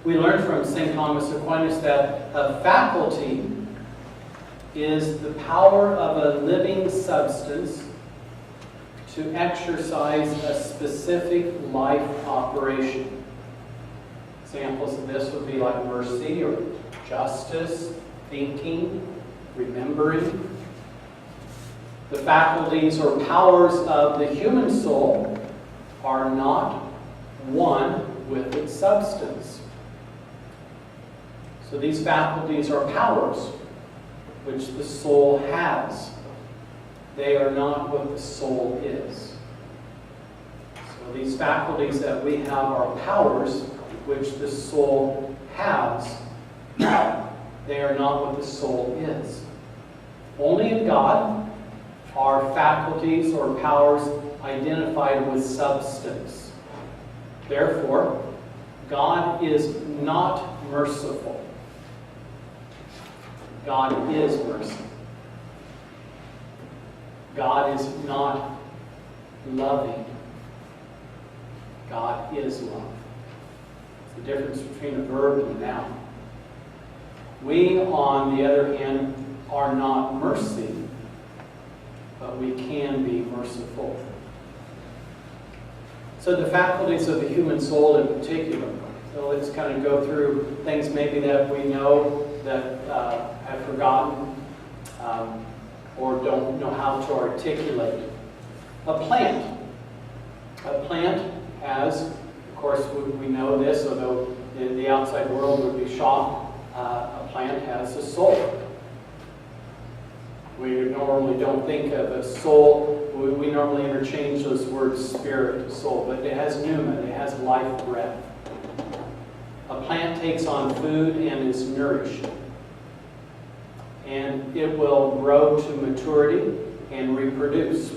We learned from St. Thomas Aquinas that a faculty is the power of a living substance to exercise a specific life operation. Examples of this would be like mercy or justice, thinking, remembering. The faculties or powers of the human soul are not one with its substance. So these faculties are powers which the soul has. They are not what the soul is. So these faculties that we have are powers which the soul has. They are not what the soul is. Only in God are faculties or powers identified with substance. Therefore, God is not merciful. God is mercy. God is not loving. God is love. It's the difference between a verb and a noun. We, on the other hand, are not mercy, but we can be merciful. So the faculties of the human soul in particular. So let's kind of go through things maybe that we know that have forgotten or don't know how to articulate. A plant. A plant has, of course we know this, although the outside world would be shocked, a plant has a soul. We normally don't think of a soul. We normally interchange those words, spirit, soul, but it has pneuma, it has life breath. A plant takes on food and is nourished. And it will grow to maturity and reproduce.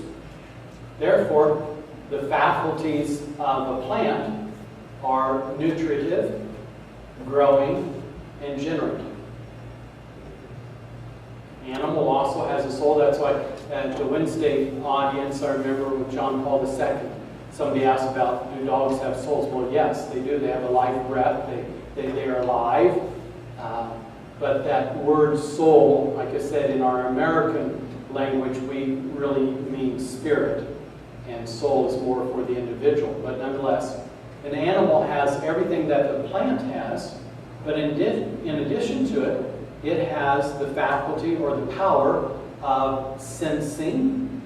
Therefore, the faculties of a plant are nutritive, growing, and generative. Animal also has a soul. That's why at the Wednesday audience, I remember with John Paul II, somebody asked about, do dogs have souls? Well, yes, they do. They have a life breath. They are alive. But that word soul, like I said, in our American language, we really mean spirit. And soul is more for the individual. But nonetheless, an animal has everything that the plant has, but in addition to it, it has the faculty or the power of sensing,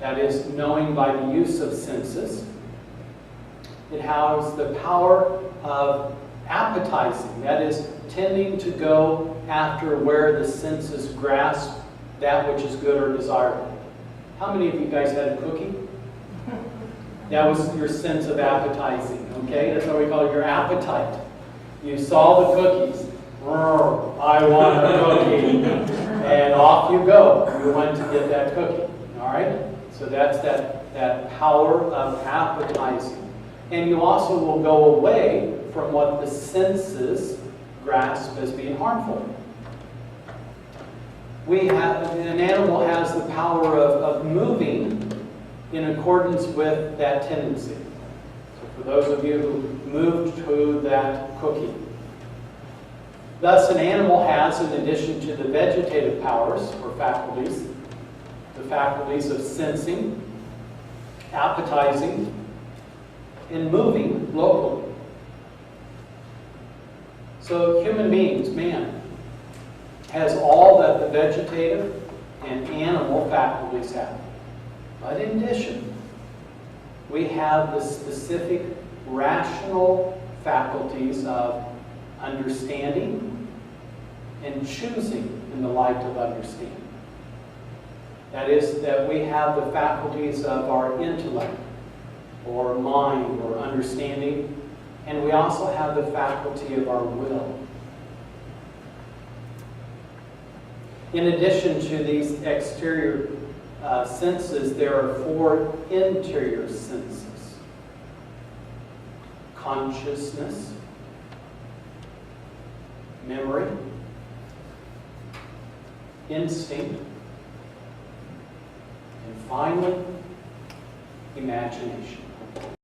that is, knowing by the use of senses. It has the power of appetizing, that is, tending to go after where the senses grasp that which is good or desirable. How many of you guys had a cookie? That was your sense of appetizing, okay? That's what we call your appetite. You saw the cookies. I want a cookie. And off you go. You went to get that cookie. All right? So that's that power of appetizing. And you also will go away from what the senses grasp as being harmful. An animal has the power of moving in accordance with that tendency. So for those of you who moved to that cookie. Thus, an animal has, in addition to the vegetative powers or faculties, the faculties of sensing, appetizing, and moving locally. So human beings, man, has all that the vegetative and animal faculties have. But in addition, we have the specific rational faculties of understanding and choosing in the light of understanding. That is, that we have the faculties of our intellect, or mind, or understanding, and we also have the faculty of our will. In addition to these exterior senses, there are 4 interior senses. Consciousness, memory, instinct, and finally, imagination.